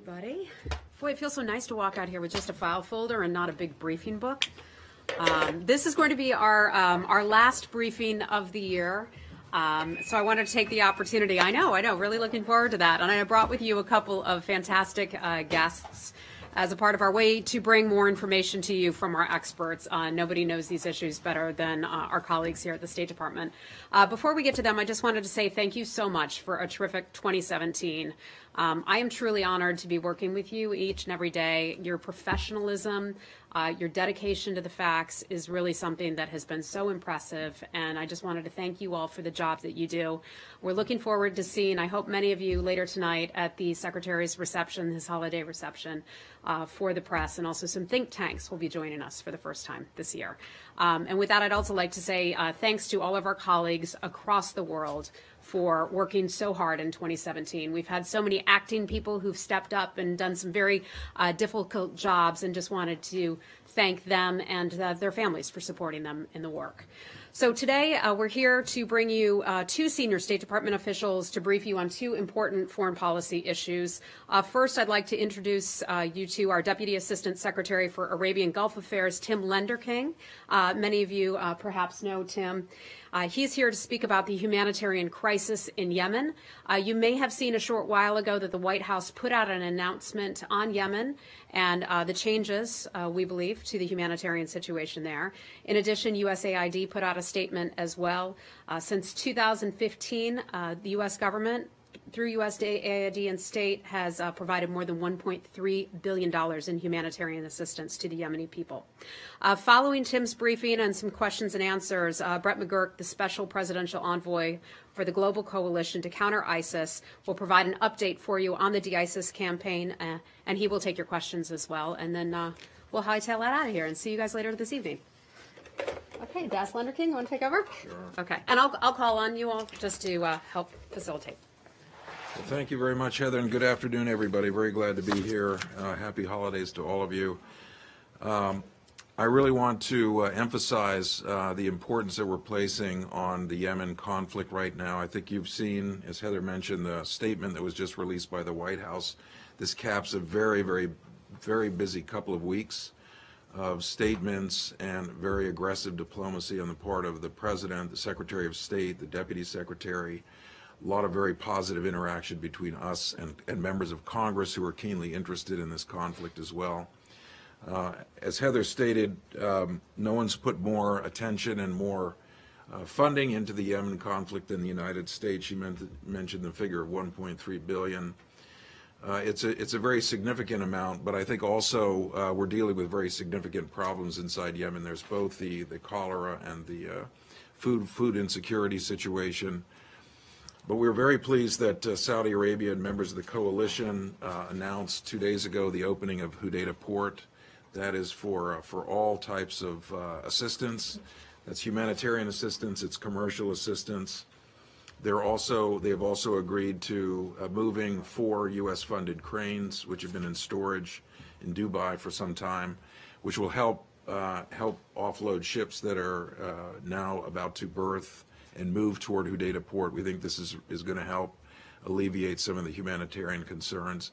everybody. Boy, it feels so nice to walk out here with just a file folder and not a big briefing book. This is going to be our last briefing of the year. So I wanted to take the opportunity. I know, really looking forward to that. And I brought with you a couple of fantastic guests as a part of our way to bring more information to you from our experts. Nobody knows these issues better than our colleagues here at the State Department. Before we get to them, I just wanted to say thank you so much for a terrific 2017. I am truly honored to be working with you each and every day. Your professionalism, your dedication to the facts is really something that has been so impressive, and I just wanted to thank you all for the job that you do. We're looking forward to seeing, I hope many of you later tonight at the Secretary's reception, his holiday reception for the press, and also some think tanks will be joining us for the first time this year. And with that, I'd also like to say thanks to all of our colleagues across the world for working so hard in 2017. We've had so many acting people who've stepped up and done some very difficult jobs, and just wanted to thank them and their families for supporting them in the work. So today we're here to bring you two senior State Department officials to brief you on two important foreign policy issues. First, I'd like to introduce you to our Deputy Assistant Secretary for Arabian Gulf Affairs, Tim Lenderking. Many of you perhaps know Tim. He's here to speak about the humanitarian crisis in Yemen. You may have seen a short while ago that the White House put out an announcement on Yemen and the changes, we believe, to the humanitarian situation there. In addition, USAID put out a statement as well. Since 2015, the U.S. government, through USAID and state, has provided more than $1.3 billion in humanitarian assistance to the Yemeni people. Following Tim's briefing and some questions and answers, Brett McGurk, the Special Presidential Envoy for the Global Coalition to Counter ISIS, will provide an update for you on the de-ISIS campaign, and he will take your questions as well. And then we'll hightail that out of here and see you guys later this evening. Okay, Das Lenderking, you want to take over? Sure. Okay, and I'll call on you all just to help facilitate. Well, thank you very much, Heather, and good afternoon, everybody. Very glad to be here. Happy holidays to all of you. I really want to emphasize the importance that we're placing on the Yemen conflict right now. I think you've seen, as Heather mentioned, the statement that was just released by the White House. This caps a very, very, very busy couple of weeks of statements and very aggressive diplomacy on the part of the President, the Secretary of State, the Deputy Secretary. A lot of very positive interaction between us and members of Congress who are keenly interested in this conflict as well. As Heather stated, no one's put more attention and more funding into the Yemen conflict than the United States. She mentioned the figure of $1.3 billion. It's a very significant amount, but I think also we're dealing with very significant problems inside Yemen. There's both the cholera and the food insecurity situation. But we're very pleased that Saudi Arabia and members of the coalition announced 2 days ago the opening of Hodeidah Port. That is for all types of assistance. That's humanitarian assistance. It's commercial assistance. They have also agreed to moving 4 U.S.-funded cranes, which have been in storage in Dubai for some time, which will help offload ships that are now about to berth and move toward Hodeidah Port. We think this is going to help alleviate some of the humanitarian concerns.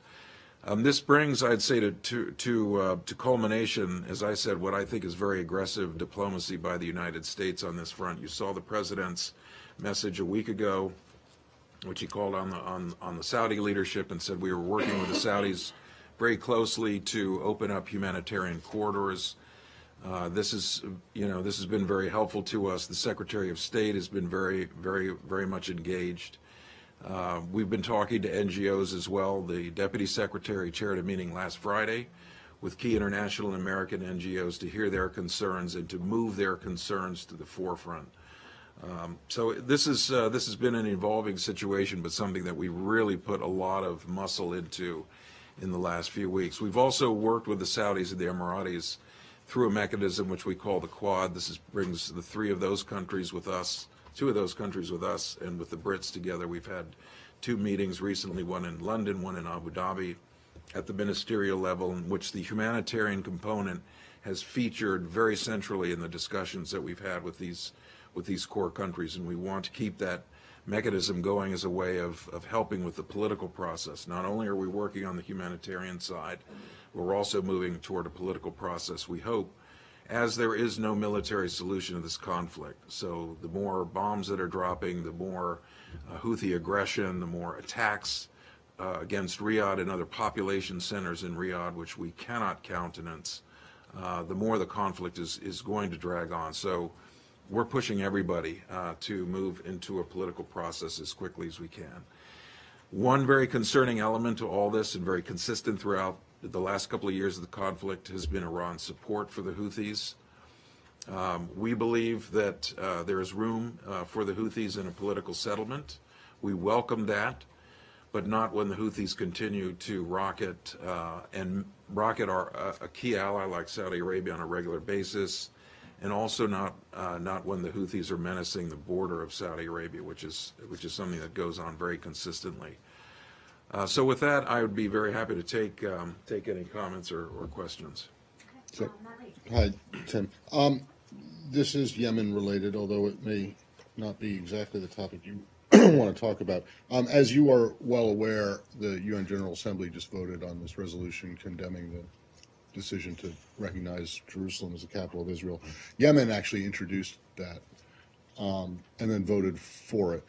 This brings, I'd say, to culmination, as I said, what I think is very aggressive diplomacy by the United States on this front. You saw the President's message a week ago, which he called on the Saudi leadership and said we were working with the Saudis very closely to open up humanitarian corridors. This has been very helpful to us. The Secretary of State has been very, very, very much engaged. We've been talking to NGOs as well. The Deputy Secretary chaired a meeting last Friday with key international and American NGOs to hear their concerns and to move their concerns to the forefront. So this has been an evolving situation, but something that we really put a lot of muscle into in the last few weeks. We've also worked with the Saudis and the Emiratis through a mechanism which we call the Quad. This brings the 3 of those countries with us, 2 of those countries with us, and with the Brits together. We've had 2 meetings recently, one in London, one in Abu Dhabi, at the ministerial level, in which the humanitarian component has featured very centrally in the discussions that we've had with these core countries, and we want to keep that mechanism going as a way of helping with the political process. Not only are we working on the humanitarian side, we're also moving toward a political process, we hope, as there is no military solution to this conflict. So the more bombs that are dropping, the more Houthi aggression, the more attacks against Riyadh and other population centers in Riyadh, which we cannot countenance, the more the conflict is going to drag on. So we're pushing everybody to move into a political process as quickly as we can. One very concerning element to all this, and very consistent throughout the last couple of years of the conflict, has been Iran's support for the Houthis. We believe that there is room for the Houthis in a political settlement. We welcome that, but not when the Houthis continue to rocket a key ally like Saudi Arabia on a regular basis, and also not when the Houthis are menacing the border of Saudi Arabia, which is something that goes on very consistently. So with that, I would be very happy to take any comments or questions. So, hi, Tim. This is Yemen related, although it may not be exactly the topic you want to talk about. As you are well aware, the UN General Assembly just voted on this resolution condemning the decision to recognize Jerusalem as the capital of Israel. Yemen actually introduced that and then voted for it.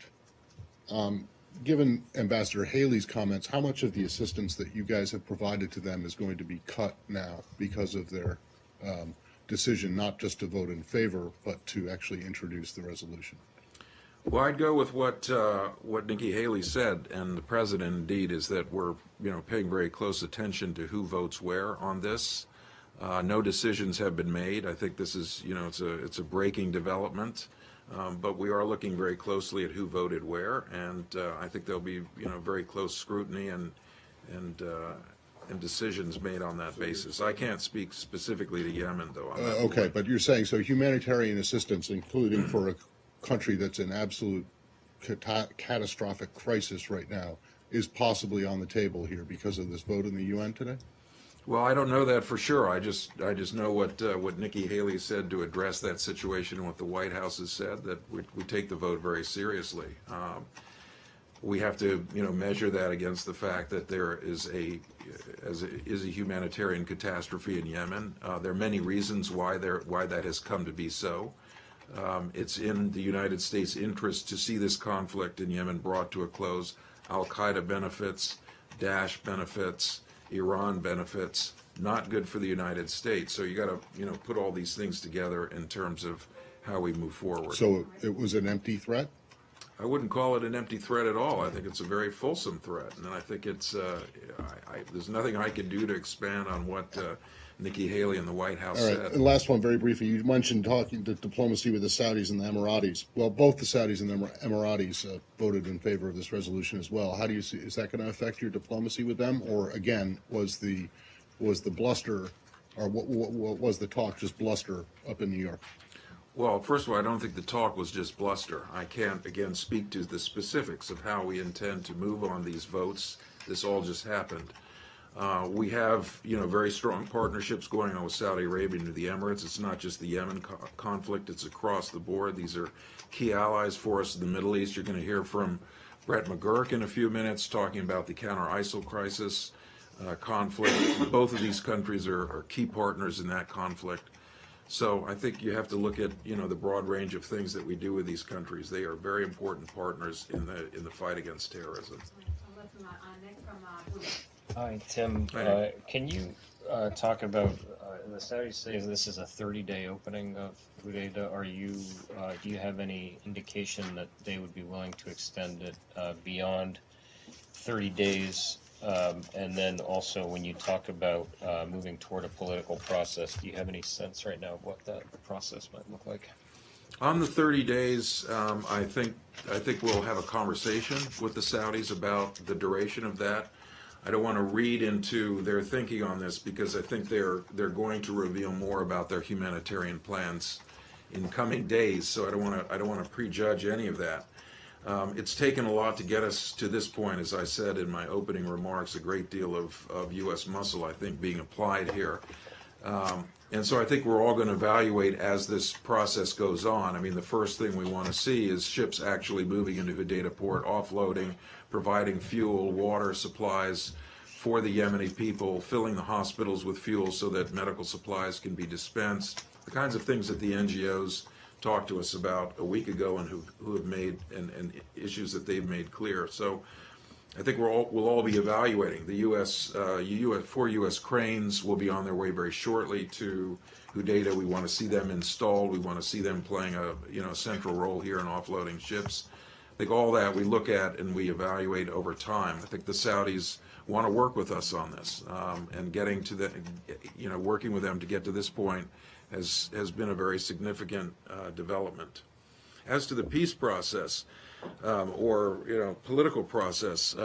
Given Ambassador Haley's comments, how much of the assistance that you guys have provided to them is going to be cut now because of their decision not just to vote in favor, but to actually introduce the resolution? Well, I'd go with what Nikki Haley said, and the president indeed, is that we're paying very close attention to who votes where on this. No decisions have been made. I think this is it's a breaking development, but we are looking very closely at who voted where, and I think there'll be very close scrutiny and decisions made on that basis. I can't speak specifically to Yemen though. On that okay, point. but you're saying so humanitarian assistance, including for a country that's in absolute catastrophic crisis right now, is possibly on the table here because of this vote in the UN today? Well, I don't know that for sure. I just know what Nikki Haley said to address that situation and what the White House has said, that we take the vote very seriously. We have to measure that against the fact that there is a humanitarian catastrophe in Yemen. There are many reasons why that has come to be so. It's in the United States' interest to see this conflict in Yemen brought to a close. Al-Qaeda benefits, Daesh benefits, Iran benefits. Not good for the United States. So you got to put all these things together in terms of how we move forward. So it was an empty threat? I wouldn't call it an empty threat at all. I think it's a very fulsome threat, and I think it's there's nothing I can do to expand on what Nikki Haley and the White House All right. said. And last one, very briefly. You mentioned talking to diplomacy with the Saudis and the Emiratis. Well, both the Saudis and the Emiratis voted in favor of this resolution as well. How do you see? Is that going to affect your diplomacy with them, or again, was the bluster, or what was the talk just bluster up in New York? Well, first of all, I don't think the talk was just bluster. I can't, again, speak to the specifics of how we intend to move on these votes. This all just happened. We have, very strong partnerships going on with Saudi Arabia and the Emirates. It's not just the Yemen conflict. It's across the board. These are key allies for us in the Middle East. You're going to hear from Brett McGurk in a few minutes talking about the counter-ISIL crisis conflict. Both of these countries are key partners in that conflict. So I think you have to look at the broad range of things that we do with these countries. They are very important partners in the fight against terrorism. Hi, Tim. Can you talk about the Saudis say this is a 30-day opening of Hudaydah? Do you have any indication that they would be willing to extend it beyond 30 days? And then also, when you talk about moving toward a political process, do you have any sense right now of what the process might look like? On the 30 days, I think we'll have a conversation with the Saudis about the duration of that. I don't want to read into their thinking on this because I think they're going to reveal more about their humanitarian plans in coming days. So I don't want to prejudge any of that. It's taken a lot to get us to this point. As I said in my opening remarks, a great deal of U.S. muscle, I think, being applied here. And so I think we're all going to evaluate as this process goes on. I mean, the first thing we want to see is ships actually moving into Hodeidah port, offloading, providing fuel, water supplies for the Yemeni people, filling the hospitals with fuel so that medical supplies can be dispensed, the kinds of things that the NGOs talked to us about a week ago and who have made, and issues that they've made clear. So I think we'll all be evaluating. The four U.S. cranes will be on their way very shortly to Hodeidah. We want to see them installed. We want to see them playing a central role here in offloading ships. I think all that we look at and we evaluate over time. I think the Saudis want to work with us on this, and getting to the, working with them to get to this point has been a very significant development. As to the peace process, or political process,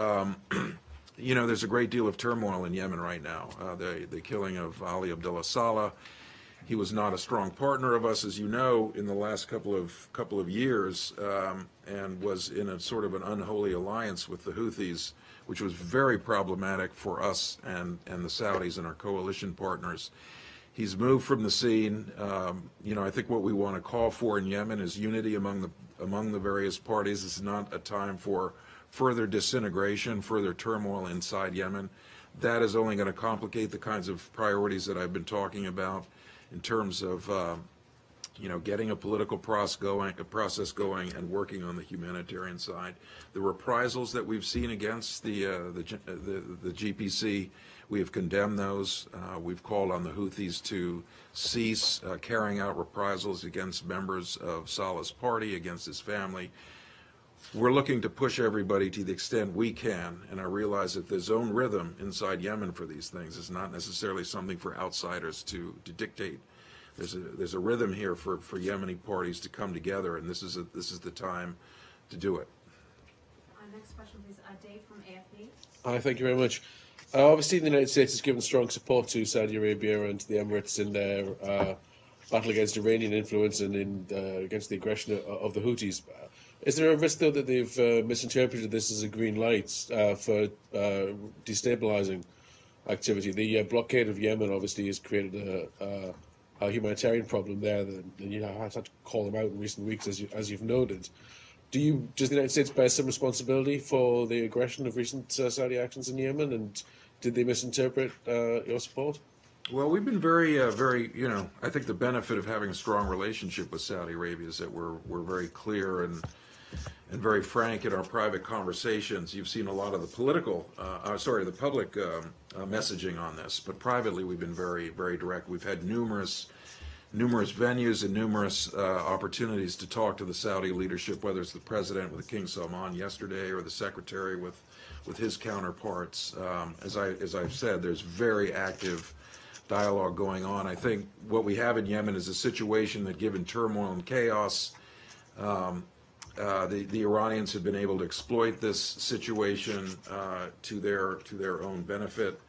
there's a great deal of turmoil in Yemen right now. The killing of Ali Abdullah Saleh. He was not a strong partner of us, as you know, in the last couple of years, and was in a sort of an unholy alliance with the Houthis, which was very problematic for us and the Saudis and our coalition partners. He's moved from the scene. I think what we want to call for in Yemen is unity among the various parties. This is not a time for further disintegration, further turmoil inside Yemen. That is only going to complicate the kinds of priorities that I've been talking about in terms of getting a political process going and working on the humanitarian side. The reprisals that we've seen against the GPC, we have condemned those. We've called on the Houthis to cease carrying out reprisals against members of Saleh's party, against his family. We're looking to push everybody to the extent we can, and I realize that there's own rhythm inside Yemen for these things. It's not necessarily something for outsiders to dictate. There's a rhythm here for Yemeni parties to come together, and this is the time to do it. Next question, please. Dave from AFP. Hi, thank you very much. Obviously, the United States has given strong support to Saudi Arabia and to the Emirates in their battle against Iranian influence and against the aggression of the Houthis. Is there a risk, though, that they've misinterpreted this as a green light for destabilizing activity? The blockade of Yemen obviously has created a humanitarian problem there, and you have had to call them out in recent weeks, as you've noted. Does the United States bear some responsibility for the aggression of recent Saudi actions in Yemen, and did they misinterpret your support? Well, we've been very, I think the benefit of having a strong relationship with Saudi Arabia is that we're very clear and very frank in our private conversations. You've seen a lot of the the public messaging on this, but privately we've been very, very direct. We've had numerous venues and numerous opportunities to talk to the Saudi leadership, whether it's the president with King Salman yesterday or the secretary with his counterparts. As I've said, there's very active dialogue going on. I think what we have in Yemen is a situation that, given turmoil and chaos, the Iranians have been able to exploit this situation to their own benefit.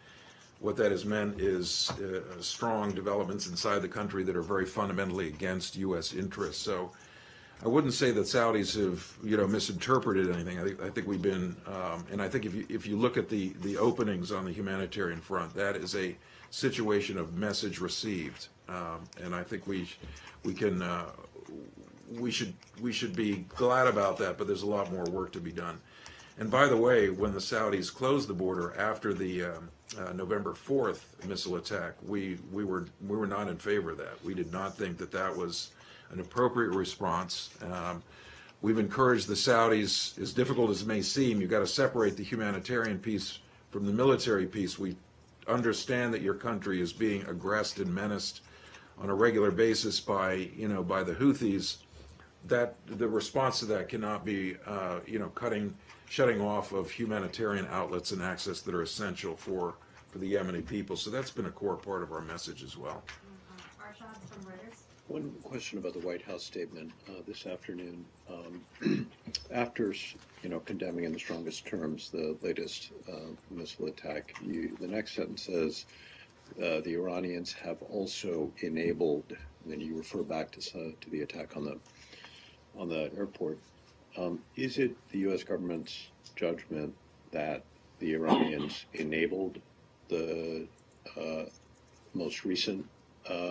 What that has meant is strong developments inside the country that are very fundamentally against U.S. interests. So I wouldn't say that Saudis have misinterpreted anything. I think we've been, and I think if you look at the openings on the humanitarian front, that is a situation of message received, and I think we should be glad about that. But there's a lot more work to be done. And by the way, when the Saudis closed the border after the November 4th missile attack, we were not in favor of that. We did not think that was an appropriate response. We've encouraged the Saudis, as difficult as it may seem, you've got to separate the humanitarian piece from the military piece. We understand that your country is being aggressed and menaced on a regular basis by the Houthis. That the response to that cannot be shutting off of humanitarian outlets and access that are essential for the Yemeni people. So that's been a core part of our message as well. Arshad from Reuters. One question about the White House statement this afternoon. After condemning in the strongest terms the latest missile attack, the next sentence says the Iranians have also enabled, and then you refer back to the attack on the airport. Is it the U.S. government's judgment that the Iranians enabled the most recent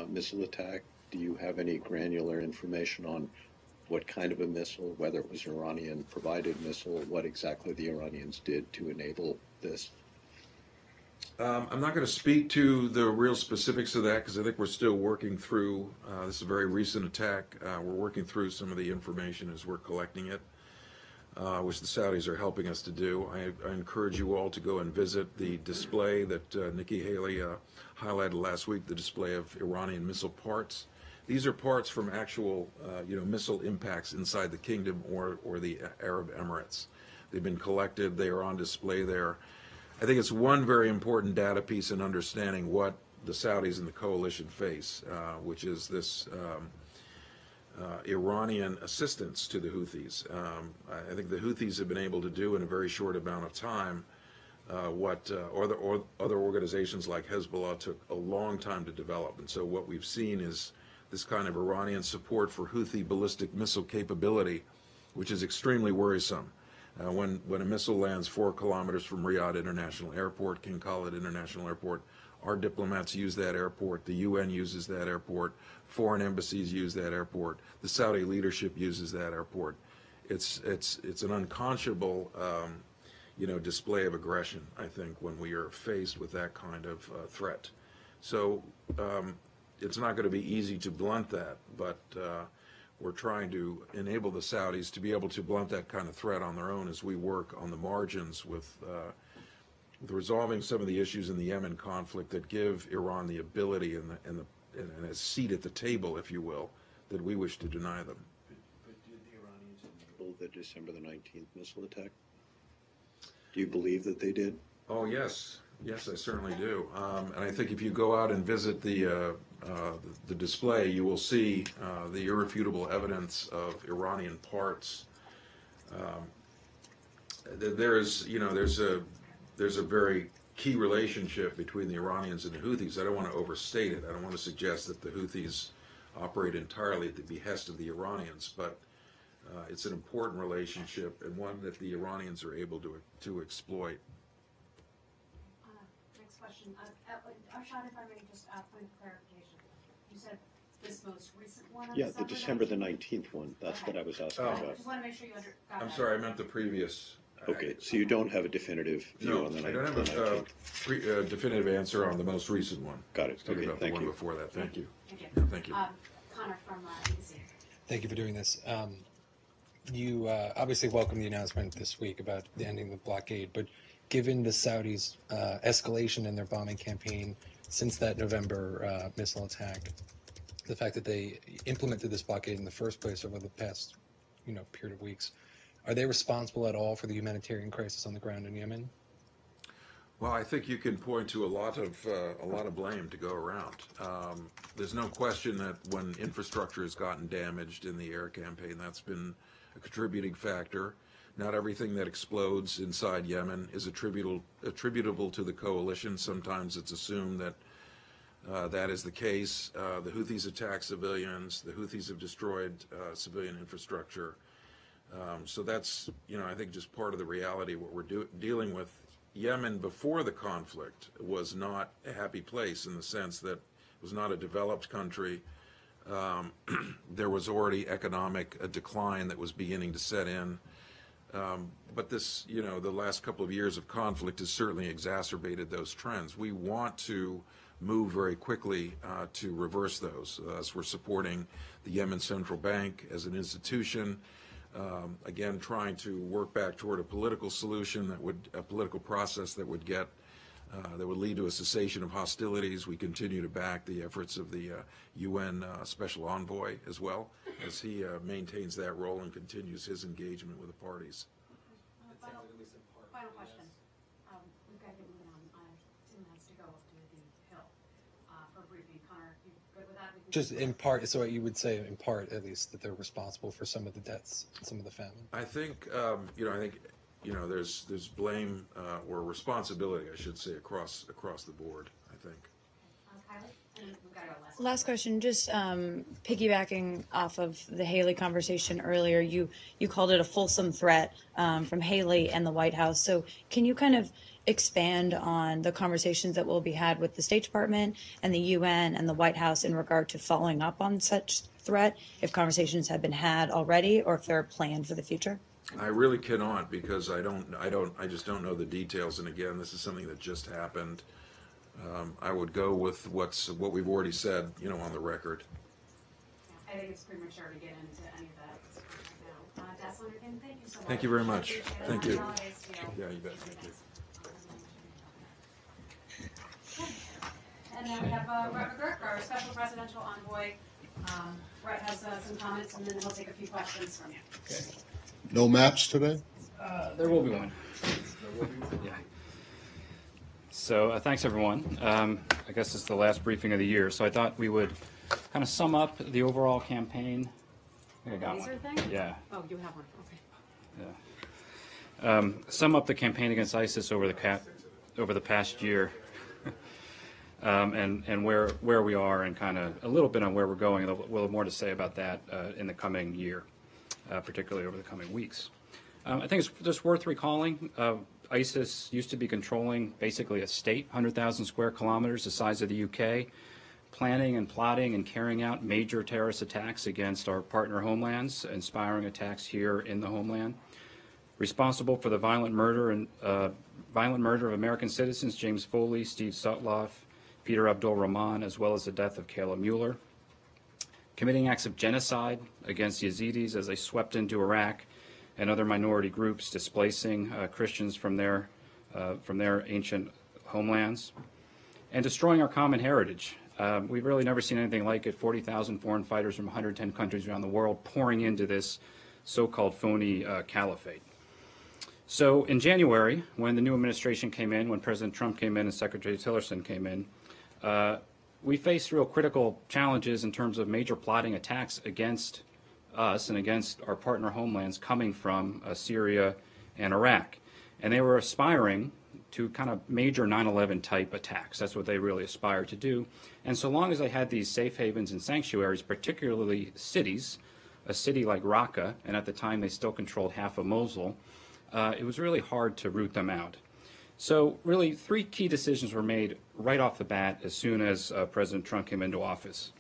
missile attack? Do you have any granular information on what kind of a missile, whether it was Iranian-provided missile, what exactly the Iranians did to enable this? I'm not going to speak to the real specifics of that because I think we're still working through, this is a very recent attack. We're working through some of the information as we're collecting it, which the Saudis are helping us to do. I encourage you all to go and visit the display that Nikki Haley highlighted last week, the display of Iranian missile parts. These are parts from actual, missile impacts inside the kingdom or the Arab Emirates. They've been collected. They are on display there. I think it's one very important data piece in understanding what the Saudis and the coalition face, which is this Iranian assistance to the Houthis. I think the Houthis have been able to do in a very short amount of time what other organizations like Hezbollah took a long time to develop. And so what we've seen is this kind of Iranian support for Houthi ballistic missile capability, which is extremely worrisome. When a missile lands 4 kilometers from Riyadh International Airport, King Khalid International Airport, our diplomats use that airport, the UN uses that airport, foreign embassies use that airport, the Saudi leadership uses that airport. It's an unconscionable display of aggression, I think, when we are faced with that kind of threat. So it's not going to be easy to blunt that, but we're trying to enable the Saudis to be able to blunt that kind of threat on their own as we work on the margins with resolving some of the issues in the Yemen conflict that give Iran the ability and a seat at the table, if you will, that we wish to deny them. But did the Iranians enable the December the 19th missile attack? Do you believe that they did? Oh, yes. Yes, I certainly do. And I think if you go out and visit the display, you will see the irrefutable evidence of Iranian parts. There's a very key relationship between the Iranians and the Houthis. I don't want to overstate it. I don't want to suggest that the Houthis operate entirely at the behest of the Iranians, but it's an important relationship and one that the Iranians are able to exploit. Next question. Arshad, if I may just point of clarification. You said this most recent one? Yeah, the December the 19th one. That's what I was asking I about. just want to make sure you got I'm that. sorry, I meant the previous. Okay, so you don't have a definitive view No, on the I don't have 19th. a definitive answer on the most recent one. Got it. Talking Okay, about the thank one you. before that. Thank you. Thank you. Yeah, thank you. Connor from ABC. Thank you for doing this. You obviously welcomed the announcement this week about the ending the blockade, but given the Saudis' escalation in their bombing campaign since that November missile attack, the fact that they implemented this blockade in the first place over the past, period of weeks, are they responsible at all for the humanitarian crisis on the ground in Yemen? Well, I think you can point to a lot of blame to go around. There's no question that when infrastructure has gotten damaged in the air campaign, that's been a contributing factor. Not everything that explodes inside Yemen is attributable to the coalition. Sometimes it's assumed that that is the case. The Houthis attack civilians. The Houthis have destroyed civilian infrastructure. So that's, I think, just part of the reality. What we're dealing with. Yemen before the conflict was not a happy place in the sense that it was not a developed country. There was already economic decline that was beginning to set in. But this, the last couple of years of conflict has certainly exacerbated those trends. We want to move very quickly to reverse those. Thus, we're supporting the Yemen Central Bank as an institution. Again, trying to work back toward a political solution a political process that would lead to a cessation of hostilities. We continue to back the efforts of the UN Special Envoy as well, as he maintains that role and continues his engagement with the parties. Final question. We've got to get moving on. Tim has to go up to the Hill for a briefing. Connor, you good with that? Just in part, so you would say in part, at least, that they're responsible for some of the deaths, some of the famine. I think, there's blame or responsibility, I should say, across the board. I think. Last question, just piggybacking off of the Haley conversation earlier, you called it a fulsome threat from Haley and the White House. So can you kind of expand on the conversations that will be had with the State Department and the UN and the White House in regard to following up on such threat, if conversations have been had already or if they're planned for the future? I really cannot, because I just don't know the details. And again, this is something that just happened. I would go with what we've already said, on the record. I think it's premature to get into any of that right now. Deslin, again, thank you so much. Thank you very much. Thank you. Happy holidays to you. Yeah, you bet. Thank you. And then we have Brett McGurk, our special presidential envoy. Brett has some comments, and then we'll take a few questions from you. Okay. No maps today? There will be one. Yeah. So thanks, everyone. I guess it's the last briefing of the year, so I thought we would kind of sum up the overall campaign. I think I got Laser one. thing? Yeah. Oh, you have one. Okay. Yeah. Sum up the campaign against ISIS over the past year, and where we are, and kind of a little bit on where we're going. We'll have more to say about that in the coming year, particularly over the coming weeks. I think it's just worth recalling. ISIS used to be controlling basically a state, 100,000 square kilometers, the size of the UK, planning and plotting and carrying out major terrorist attacks against our partner homelands, inspiring attacks here in the homeland. Responsible for the violent murder of American citizens James Foley, Steve Sutloff, Peter Abdul Rahman, as well as the death of Kayla Mueller. Committing acts of genocide against Yazidis as they swept into Iraq and other minority groups, displacing Christians from their ancient homelands, and destroying our common heritage. We've really never seen anything like it. 40,000 foreign fighters from 110 countries around the world pouring into this so-called phony caliphate. So in January, when the new administration came in, when President Trump came in and Secretary Tillerson came in, we faced real critical challenges in terms of major plotting attacks against us and against our partner homelands coming from Syria and Iraq. And they were aspiring to kind of major 9/11 type attacks. That's what they really aspired to do. And so long as they had these safe havens and sanctuaries, particularly cities, a city like Raqqa, and at the time they still controlled half of Mosul, it was really hard to root them out. So really 3 key decisions were made right off the bat as soon as President Trump came into office.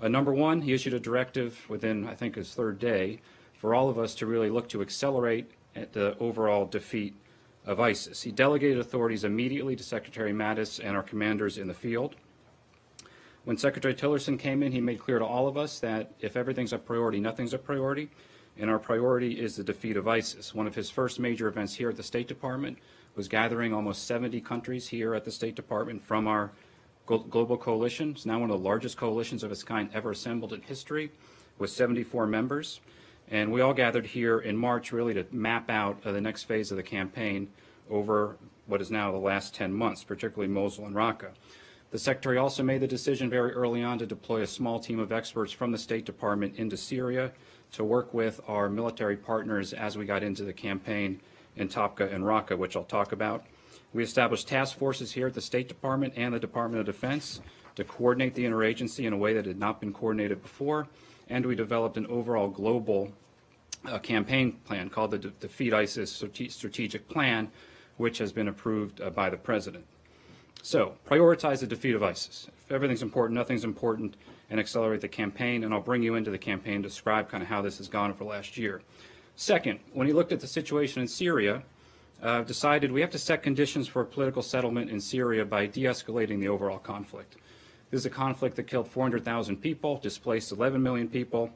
Number 1, he issued a directive within, I think, his 3rd day for all of us to really look to accelerate the overall defeat of ISIS. He delegated authorities immediately to Secretary Mattis and our commanders in the field. When Secretary Tillerson came in, he made clear to all of us that if everything's a priority, nothing's a priority, and our priority is the defeat of ISIS. One of his first major events here at the State Department was gathering almost 70 countries here at the State Department from our global coalition. It's now one of the largest coalitions of its kind ever assembled in history, with 74 members. And we all gathered here in March really to map out the next phase of the campaign over what is now the last 10 months, particularly Mosul and Raqqa. The Secretary also made the decision very early on to deploy a small team of experts from the State Department into Syria to work with our military partners as we got into the campaign in Topka and Raqqa, which I'll talk about. We established task forces here at the State Department and the Department of Defense to coordinate the interagency in a way that had not been coordinated before, and we developed an overall global campaign plan called the Defeat ISIS Strategic Plan, which has been approved by the President. So, prioritize the defeat of ISIS. If everything's important, nothing's important, and accelerate the campaign, and I'll bring you into the campaign to describe kind of how this has gone over the last year. Second, when he looked at the situation in Syria, decided we have to set conditions for a political settlement in Syria by de-escalating the overall conflict. This is a conflict that killed 400,000 people, displaced 11 million people,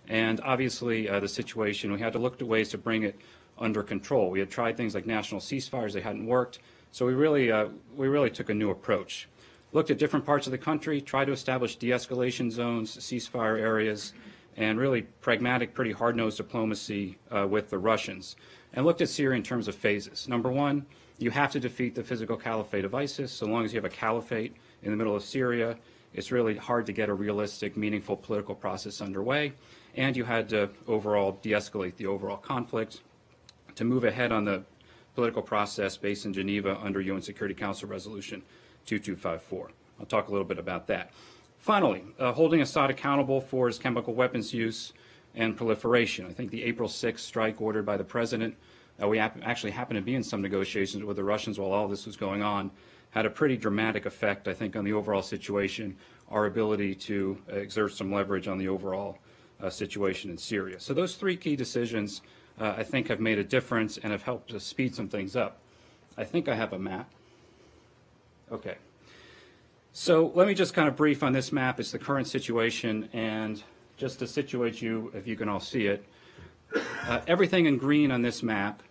and obviously the situation, we had to look at ways to bring it under control. We had tried things like national ceasefires, they hadn't worked, so we really took a new approach. Looked at different parts of the country, tried to establish de-escalation zones, ceasefire areas, and really pragmatic, pretty hard-nosed diplomacy with the Russians. And looked at Syria in terms of phases. Number 1, you have to defeat the physical caliphate of ISIS. So long as you have a caliphate in the middle of Syria, it's really hard to get a realistic, meaningful political process underway. And you had to overall de-escalate the overall conflict to move ahead on the political process based in Geneva under UN Security Council Resolution 2254. I'll talk a little bit about that. Finally, holding Assad accountable for his chemical weapons use and proliferation. I think the April 6th strike ordered by the president, we actually happened to be in some negotiations with the Russians while all this was going on, had a pretty dramatic effect, I think, on the overall situation, our ability to exert some leverage on the overall situation in Syria. So those three key decisions, I think, have made a difference and have helped to speed some things up. I think I have a map. Okay. So let me just kind of brief on this map. It's the current situation, and just to situate you, if you can all see it, everything in green on this map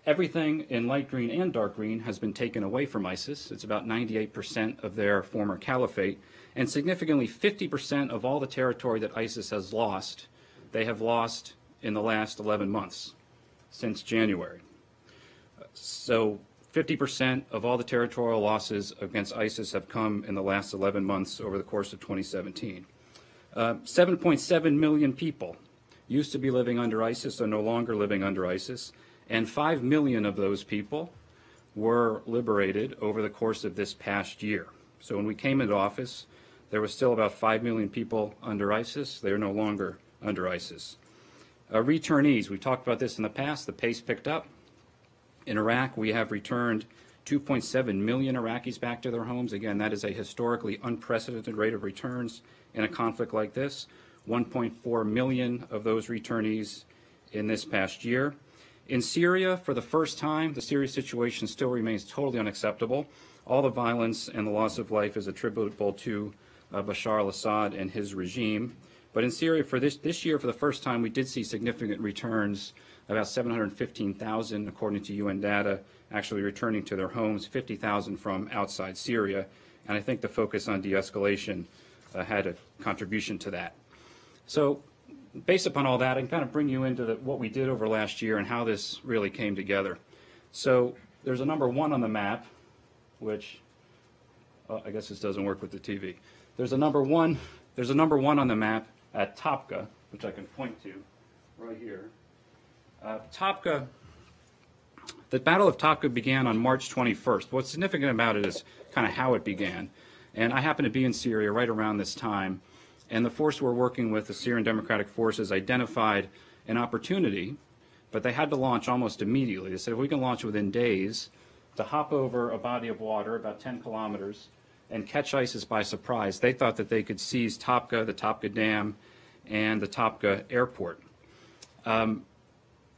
everything in light green and dark green has been taken away from ISIS. It's about 98% of their former caliphate, and significantly 50% of all the territory that ISIS has lost, they have lost in the last 11 months, since January. So 50% of all the territorial losses against ISIS have come in the last 11 months over the course of 2017. 7.7 million people used to be living under ISIS are no longer living under ISIS, and 5 million of those people were liberated over the course of this past year. So when we came into office, there was still about 5 million people under ISIS. They are no longer under ISIS. Returnees, we talked about this in the past. The pace picked up. In Iraq, we have returned 2.7 million Iraqis back to their homes. Again, that is a historically unprecedented rate of returns in a conflict like this. 1.4 million of those returnees in this past year. In Syria, for the first time, the Syria situation still remains totally unacceptable. All the violence and the loss of life is attributable to Bashar al-Assad and his regime. But in Syria, for this year, for the first time, we did see significant returns, about 715,000, according to UN data, actually returning to their homes, 50,000 from outside Syria. And I think the focus on de-escalation had a contribution to that. So based upon all that, I can kind of bring you into what we did over last year and how this really came together. So there's a number 1 on the map, which, I guess this doesn't work with the TV. There's a number 1 on the map at Topka, which I can point to right here. Topka, the Battle of Topka began on March 21st. What's significant about it is kind of how it began. And I happened to be in Syria right around this time. And the force we're working with, the Syrian Democratic Forces, identified an opportunity, but they had to launch almost immediately. They said, if we can launch within days, to hop over a body of water about 10 kilometers and catch ISIS by surprise. They thought that they could seize Topka, the Topka Dam, and the Topka Airport.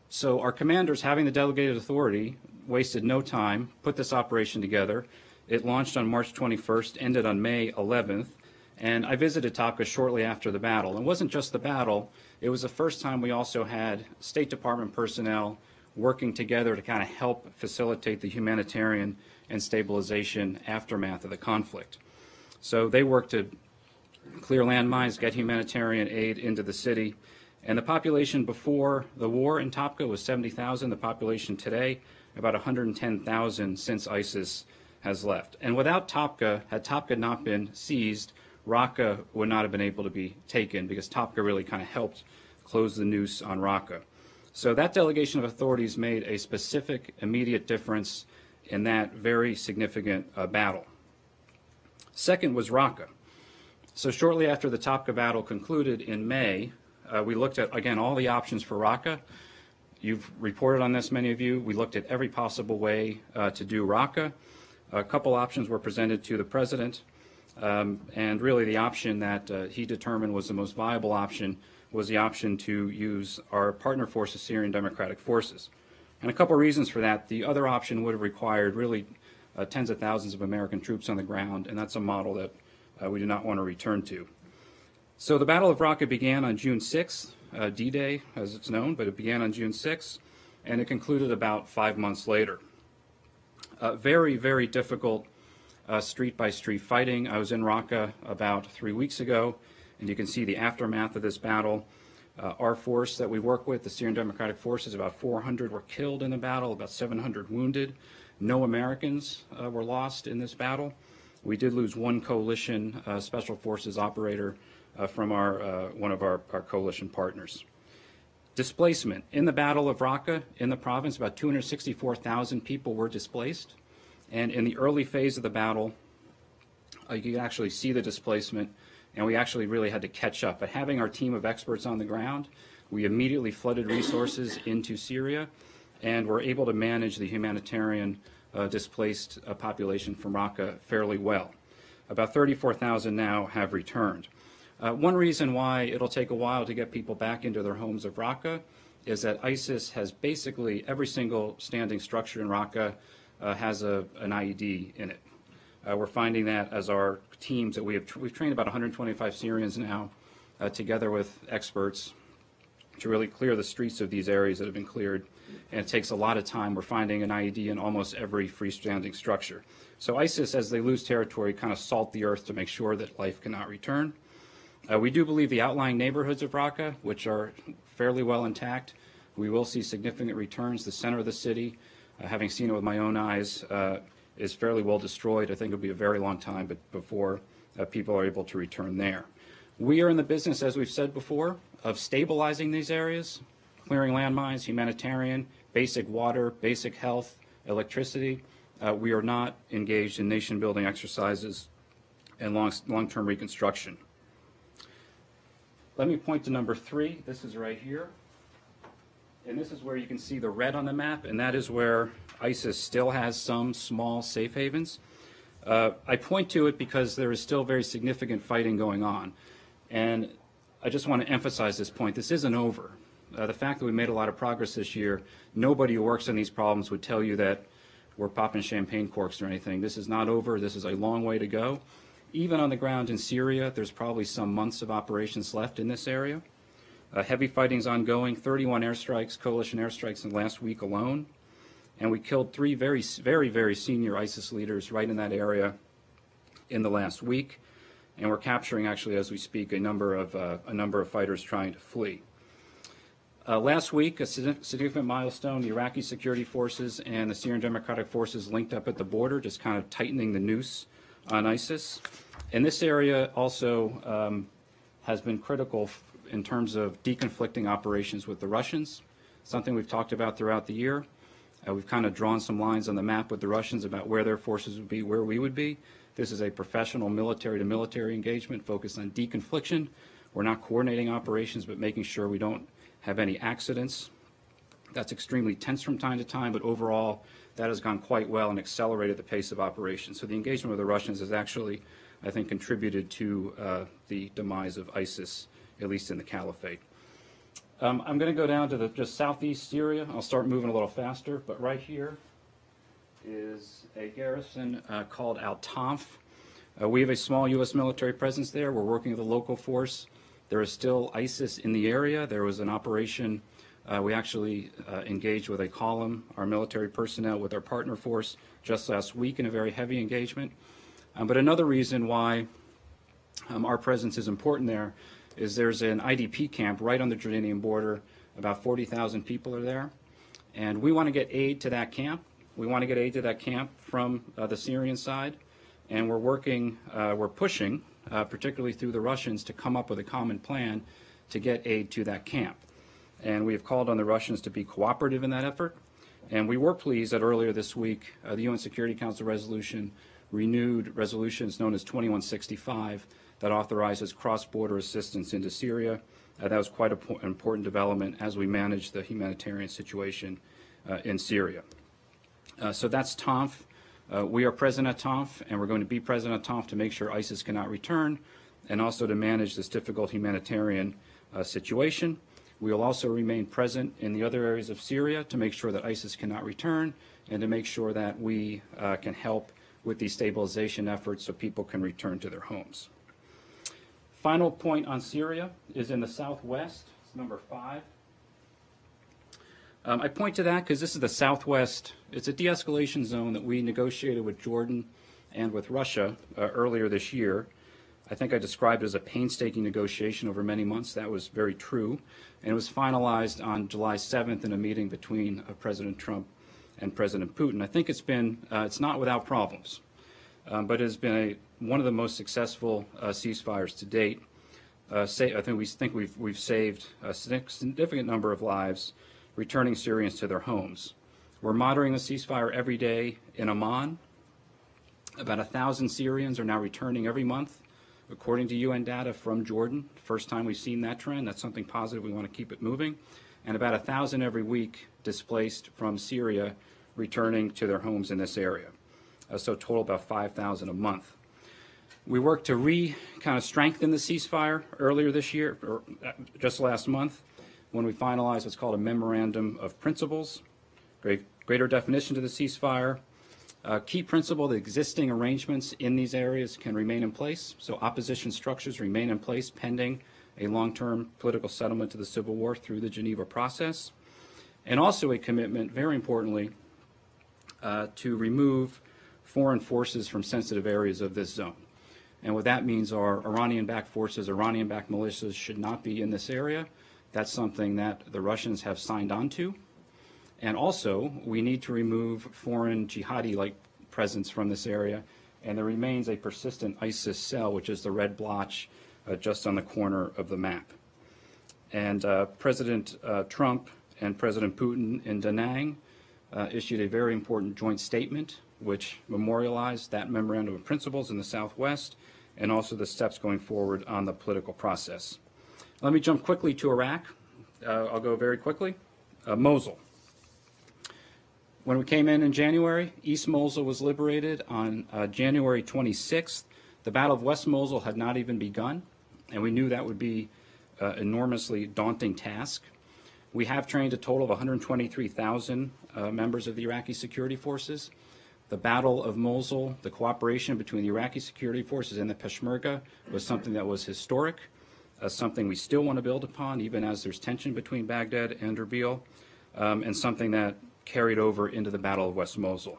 So our commanders, having the delegated authority, wasted no time, put this operation together. It launched on March 21st, ended on May 11th. And I visited Topka shortly after the battle. It wasn't just the battle. It was the first time we also had State Department personnel working together to kind of help facilitate the humanitarian and stabilization aftermath of the conflict. So they worked to clear landmines, get humanitarian aid into the city. And the population before the war in Topka was 70,000. The population today, about 110,000 since ISIS has left. And without Topka, had Topka not been seized, Raqqa would not have been able to be taken because Topka really kind of helped close the noose on Raqqa. So that delegation of authorities made a specific, immediate difference in that very significant battle. Second was Raqqa. So shortly after the Topka battle concluded in May, we looked at, again, all the options for Raqqa. You've reported on this, many of you. We looked at every possible way to do Raqqa. A couple options were presented to the president. And really the option that he determined was the most viable option was the option to use our partner forces, Syrian Democratic Forces. And a couple of reasons for that. The other option would have required really tens of thousands of American troops on the ground, and that's a model that we do not want to return to. So the Battle of Raqqa began on June 6th, D-Day as it's known, but it began on June 6th, and it concluded about 5 months later. Very, very difficult street-by-street fighting. I was in Raqqa about 3 weeks ago, and you can see the aftermath of this battle. Our force that we work with, the Syrian Democratic Forces, about 400 were killed in the battle, about 700 wounded. No Americans were lost in this battle. We did lose one coalition special forces operator from one of our coalition partners. Displacement. In the Battle of Raqqa, in the province, about 264,000 people were displaced. And in the early phase of the battle, you could actually see the displacement, and we actually really had to catch up. But having our team of experts on the ground, we immediately flooded resources into Syria, and were able to manage the humanitarian displaced population from Raqqa fairly well. About 34,000 now have returned. One reason why it'll take a while to get people back into their homes of Raqqa is that ISIS has basically every single standing structure in Raqqa has an IED in it. We're finding that as our teams that we've trained about 125 Syrians now, together with experts, to really clear the streets of these areas that have been cleared. And it takes a lot of time. We're finding an IED in almost every freestanding structure. So ISIS, as they lose territory, kind of salt the earth to make sure that life cannot return. We do believe the outlying neighborhoods of Raqqa, which are fairly well intact, we will see significant returns. The center of the city, having seen it with my own eyes, is fairly well destroyed. I think it'll be a very long time before people are able to return there. We are in the business, as we've said before, of stabilizing these areas, clearing landmines, humanitarian, basic water, basic health, electricity. We are not engaged in nation-building exercises and long-term reconstruction. Let me point to number 3. This is right here. And this is where you can see the red on the map, and that is where ISIS still has some small safe havens. I point to it because there is still very significant fighting going on. And I just want to emphasize this point. This isn't over. The fact that we made a lot of progress this year, nobody who works on these problems would tell you that we're popping champagne corks or anything. This is not over. This is a long way to go. Even on the ground in Syria, there's probably some months of operations left in this area. Heavy fighting is ongoing, 31 airstrikes, coalition airstrikes in the last week alone. And we killed 3 very, very, very senior ISIS leaders right in that area in the last week. And we're capturing, actually, as we speak, a number of fighters trying to flee. Last week, a significant milestone, the Iraqi security forces and the Syrian Democratic Forces linked up at the border, just kind of tightening the noose on ISIS. And this area also has been critical in terms of deconflicting operations with the Russians, something we've talked about throughout the year. We've kind of drawn some lines on the map with the Russians about where their forces would be, where we would be. This is a professional military-to-military engagement focused on deconfliction. We're not coordinating operations, but making sure we don't have any accidents. That's extremely tense from time to time, but overall, that has gone quite well and accelerated the pace of operations. So the engagement with the Russians has actually, I think, contributed to the demise of ISIS, at least in the caliphate. I'm going to go down to just southeast Syria. I'll start moving a little faster, but right here is a garrison called Al-Tanf. We have a small U.S. military presence there. We're working with a local force. There is still ISIS in the area. There was an operation. We actually engaged with a column, our military personnel, with our partner force just last week in a very heavy engagement. But another reason why our presence is important there is there's an IDP camp right on the Jordanian border. About 40,000 people are there. And we want to get aid to that camp. We want to get aid to that camp from the Syrian side. And we're pushing, particularly through the Russians, to come up with a common plan to get aid to that camp. And we have called on the Russians to be cooperative in that effort. And we were pleased that earlier this week, the UN Security Council resolution renewed resolutions known as 2165 that authorizes cross-border assistance into Syria. That was quite an important development as we manage the humanitarian situation in Syria. So that's Tanf. We are present at Tanf, and we're going to be present at Tanf to make sure ISIS cannot return, and also to manage this difficult humanitarian situation. We will also remain present in the other areas of Syria to make sure that ISIS cannot return, and to make sure that we can help with these stabilization efforts so people can return to their homes. Final point on Syria is in the southwest. It's number 5. I point to that because this is the southwest. It's a de-escalation zone that we negotiated with Jordan and with Russia earlier this year. I think I described it as a painstaking negotiation over many months. That was very true. And it was finalized on July 7th in a meeting between President Trump and President Putin. I think it's not without problems, but it has been one of the most successful ceasefires to date. I think we've saved a significant number of lives, returning Syrians to their homes. We're monitoring the ceasefire every day in Amman. About 1,000 Syrians are now returning every month, according to UN data from Jordan. First time we've seen that trend. That's something positive. We want to keep it moving. And about 1,000 every week displaced from Syria, returning to their homes in this area. So total about 5,000 a month. We worked to kind of strengthen the ceasefire earlier this year, or just last month, when we finalized what's called a Memorandum of Principles, greater definition to the ceasefire. Key principle, the existing arrangements in these areas can remain in place, so opposition structures remain in place pending a long-term political settlement to the civil war through the Geneva process, and also a commitment, very importantly, to remove foreign forces from sensitive areas of this zone. And what that means are Iranian-backed forces, Iranian-backed militias should not be in this area. That's something that the Russians have signed on to. And also, we need to remove foreign jihadi-like presence from this area. And there remains a persistent ISIS cell, which is the red blotch just on the corner of the map. And President Trump and President Putin in Da Nang issued a very important joint statement, which memorialized that Memorandum of Principles in the Southwest, and also the steps going forward on the political process. Let me jump quickly to Iraq. I'll go very quickly. Mosul. When we came in January, East Mosul was liberated on January 26th. The Battle of West Mosul had not even begun, and we knew that would be an enormously daunting task. We have trained a total of 123,000 members of the Iraqi security forces. The Battle of Mosul, the cooperation between the Iraqi security forces and the Peshmerga was something that was historic, something we still want to build upon, even as there's tension between Baghdad and Erbil, and something that carried over into the Battle of West Mosul.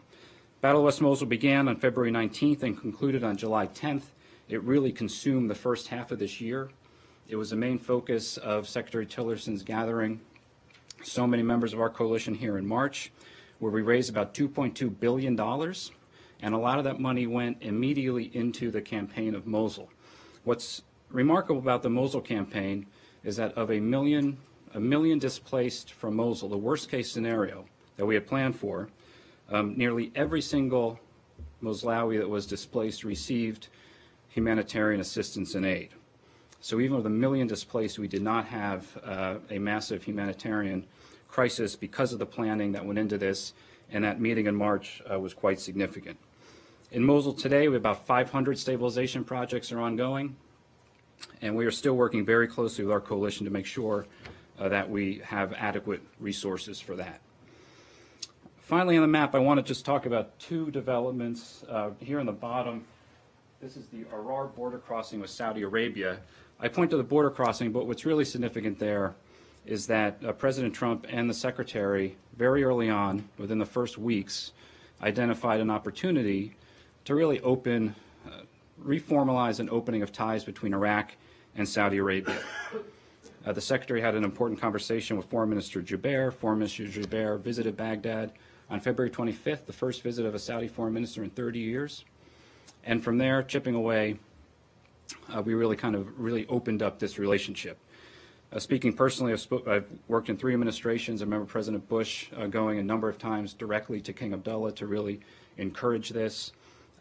Battle of West Mosul began on February 19th and concluded on July 10th. It really consumed the first half of this year. It was the main focus of Secretary Tillerson's gathering so many members of our coalition here in March, where we raised about $2.2 billion, and a lot of that money went immediately into the campaign of Mosul. What's remarkable about the Mosul campaign is that of a million displaced from Mosul, the worst case scenario that we had planned for, nearly every single Moslawi that was displaced received humanitarian assistance and aid. So even with 1 million displaced, we did not have a massive humanitarian crisis because of the planning that went into this, and that meeting in March was quite significant. In Mosul today, we have about 500 stabilization projects are ongoing, and we are still working very closely with our coalition to make sure that we have adequate resources for that. Finally, on the map, I want to just talk about two developments. Here on the bottom, this is the Arar border crossing with Saudi Arabia. I point to the border crossing, but what's really significant there is that President Trump and the Secretary, very early on, within the first weeks, identified an opportunity to really reformalize an opening of ties between Iraq and Saudi Arabia. The Secretary had an important conversation with Foreign Minister Jubeir. Foreign Minister Jubeir visited Baghdad on February 25th, the first visit of a Saudi foreign minister in 30 years. And from there, chipping away, we really opened up this relationship. Speaking personally, I've worked in 3 administrations. I remember President Bush going a number of times directly to King Abdullah to really encourage this.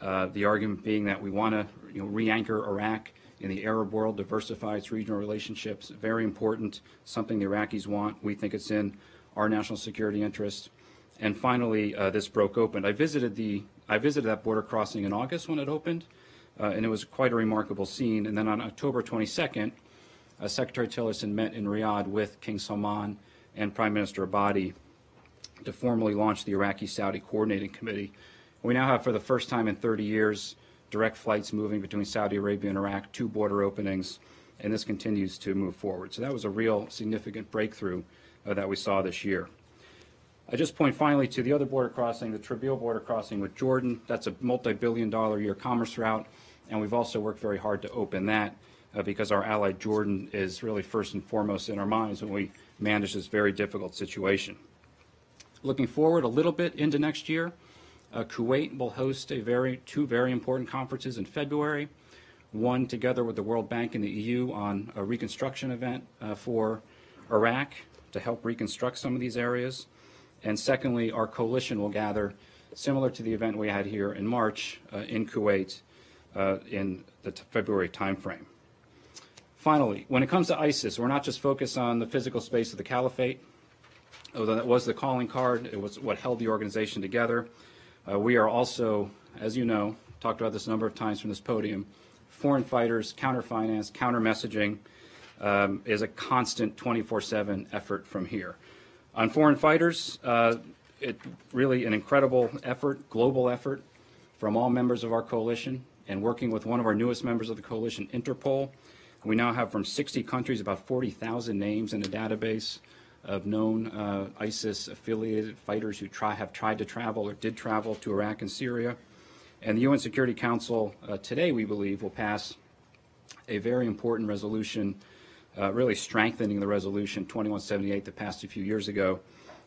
The argument being that we want to re-anchor Iraq in the Arab world, diversify its regional relationships. Very important, something the Iraqis want. We think it's in our national security interest. And finally, this broke open. I visited that border crossing in August when it opened, and it was quite a remarkable scene. And then on October 22nd, Secretary Tillerson met in Riyadh with King Salman and Prime Minister Abadi to formally launch the Iraqi-Saudi Coordinating Committee. We now have, for the first time in 30 years, direct flights moving between Saudi Arabia and Iraq, 2 border openings, and this continues to move forward. So that was a real significant breakthrough that we saw this year. I just point finally to the other border crossing, the Trabeel border crossing with Jordan. That's a multi-billion-dollar-a-year commerce route, and we've also worked very hard to open that because our ally Jordan is really first and foremost in our minds when we manage this very difficult situation. Looking forward a little bit into next year, Kuwait will host two very important conferences in February. One together with the World Bank and the EU on a reconstruction event for Iraq to help reconstruct some of these areas. And secondly, our coalition will gather, similar to the event we had here in March in Kuwait in the February timeframe. Finally, when it comes to ISIS, we're not just focused on the physical space of the caliphate, although that was the calling card. It was what held the organization together. We are also, as you know, talked about this a number of times from this podium, foreign fighters, counter-finance, counter-messaging is a constant 24/7 effort from here. On foreign fighters, it really an incredible effort, global effort from all members of our coalition, and working with one of our newest members of the coalition, Interpol. We now have from 60 countries about 40,000 names in a database of known ISIS-affiliated fighters who have tried to travel or did travel to Iraq and Syria. And the UN Security Council today, we believe, will pass a very important resolution, really strengthening the resolution 2178 that passed a few years ago.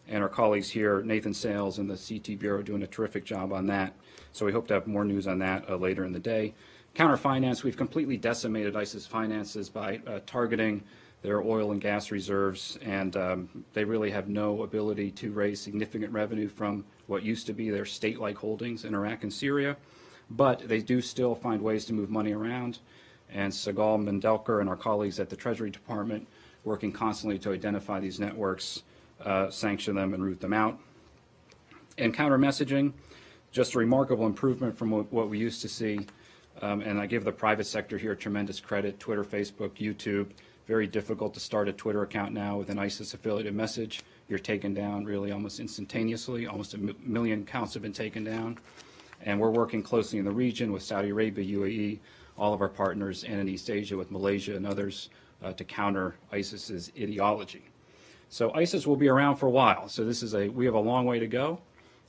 And our colleagues here, Nathan Sales and the CT Bureau, doing a terrific job on that. So we hope to have more news on that later in the day. Counter-finance, we've completely decimated ISIS finances by targeting their oil and gas reserves, and they really have no ability to raise significant revenue from what used to be their state-like holdings in Iraq and Syria. But they do still find ways to move money around, and Segal Mendelker and our colleagues at the Treasury Department working constantly to identify these networks, sanction them, and root them out. And counter-messaging, just a remarkable improvement from what we used to see. And I give the private sector here tremendous credit, Twitter, Facebook, YouTube. Very difficult to start a Twitter account now with an ISIS-affiliated message. You're taken down really almost instantaneously. Almost a million accounts have been taken down. And we're working closely in the region with Saudi Arabia, UAE, all of our partners, and in East Asia with Malaysia and others to counter ISIS's ideology. So ISIS will be around for a while. So we have a long way to go,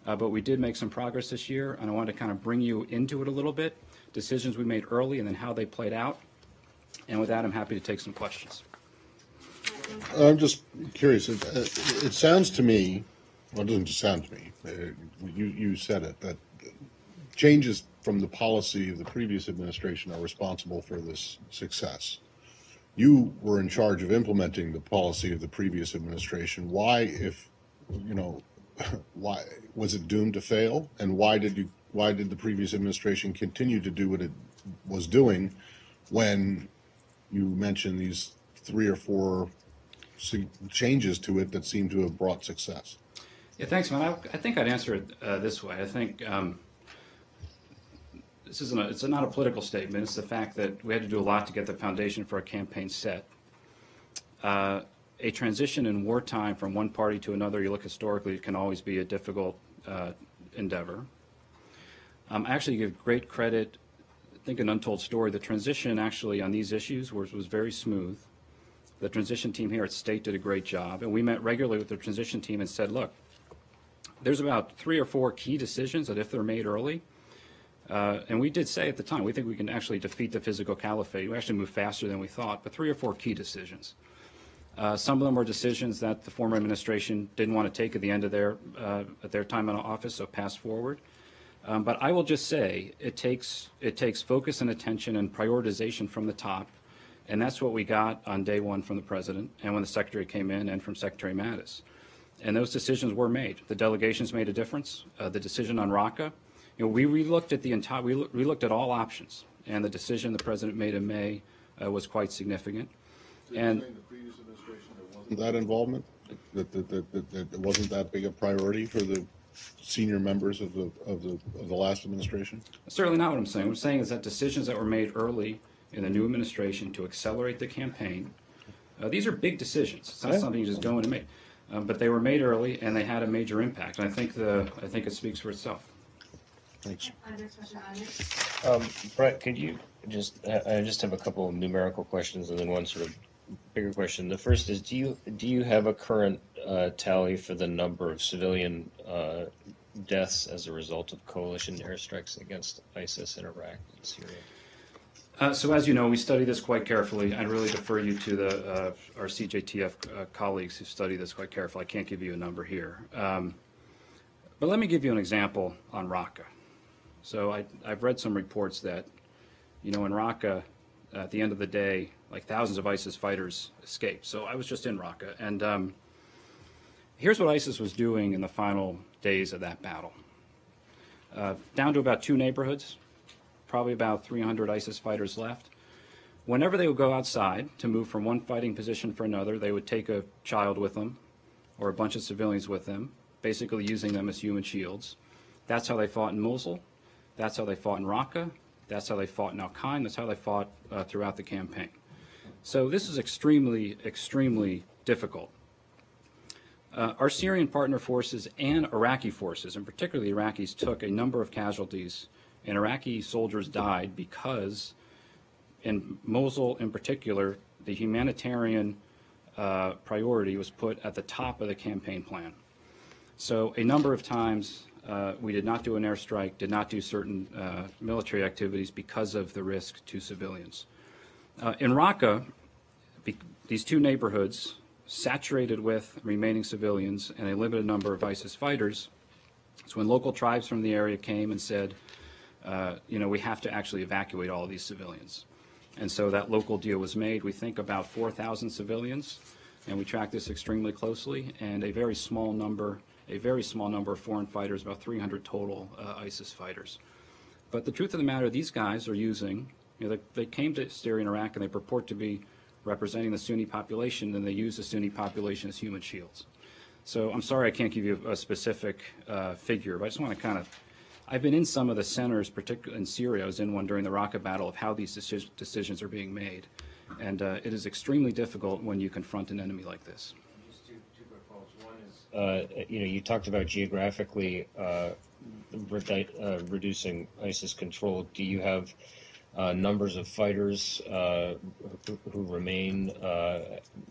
but we did make some progress this year, and I want to kind of bring you into it a little bit, decisions we made early and then how they played out. And with that, I'm happy to take some questions. I'm just curious. It sounds to me, well, it doesn't just sound to me, you said it, that changes from the policy of the previous administration are responsible for this success. You were in charge of implementing the policy of the previous administration. Why, why was it doomed to fail? And why did the previous administration continue to do what it was doing when you mentioned these 3 or 4 changes to it that seem to have brought success? Yeah, thanks, man. I think I'd answer it this way. I think it's not a political statement. It's the fact that we had to do a lot to get the foundation for our campaign set. A transition in wartime from one party to another, you look historically, it can always be a difficult endeavor. I actually give great credit, I think an untold story, the transition actually on these issues was very smooth. The transition team here at State did a great job, and we met regularly with the transition team and said, look, there's about 3 or 4 key decisions that if they're made early, and we did say at the time, we think we can actually defeat the physical caliphate. We actually moved faster than we thought, but 3 or 4 key decisions. Some of them were decisions that the former administration didn't want to take at the end of their time in office, so passed forward. But I will just say it takes focus and attention and prioritization from the top, and that's what we got on day one from the president and when the secretary came in and from Secretary Mattis. And those decisions were made. The delegations made a difference. The decision on Raqqa, we relooked at we looked at all options, and the decision the president made in May was quite significant. And the previous administration, there wasn't that involvement, that it wasn't that big a priority for the senior members of the last administration? Certainly not what I'm saying. What I'm saying is that decisions that were made early in the new administration to accelerate the campaign, these are big decisions. It's not something you just go in and make. But they were made early, and they had a major impact. And I think it speaks for itself. Thanks. Brett, could you I just have a couple of numerical questions and then one sort of bigger question. The first is, do you have a current tally for the number of civilian deaths as a result of coalition airstrikes against ISIS in Iraq and Syria? So as you know, we study this quite carefully. I'd really defer you to our CJTF colleagues who study this quite carefully. I can't give you a number here. But let me give you an example on Raqqa. So I've read some reports that, in Raqqa, at the end of the day, like thousands of ISIS fighters escaped. So I was just in Raqqa, and here's what ISIS was doing in the final days of that battle. Down to about 2 neighborhoods, probably about 300 ISIS fighters left. Whenever they would go outside to move from one fighting position for another, they would take a child with them or a bunch of civilians with them, basically using them as human shields. That's how they fought in Mosul. That's how they fought in Raqqa. That's how they fought in Al-Qaim. That's how they fought throughout the campaign. So this is extremely, extremely difficult. Our Syrian partner forces and Iraqi forces, and particularly the Iraqis, took a number of casualties, and Iraqi soldiers died because, in Mosul in particular, the humanitarian priority was put at the top of the campaign plan. So a number of times we did not do an airstrike, did not do certain military activities because of the risk to civilians. In Raqqa, these 2 neighborhoods, saturated with remaining civilians and a limited number of ISIS fighters, so when local tribes from the area came and said, we have to actually evacuate all of these civilians. And so that local deal was made. We think about 4,000 civilians, and we track this extremely closely, and a very small number of foreign fighters, about 300 total ISIS fighters. But the truth of the matter, these guys are using, they came to Syria and Iraq, and they purport to be representing the Sunni population, and they use the Sunni population as human shields. So I'm sorry I can't give you a specific figure, but I just want to I've been in some of the centers, particularly in Syria. I was in one during the Raqqa battle, of how these decisions are being made. And it is extremely difficult when you confront an enemy like this. Just two quick follow-ups. One is, you talked about geographically reducing ISIS control. Do you have numbers of fighters who remain,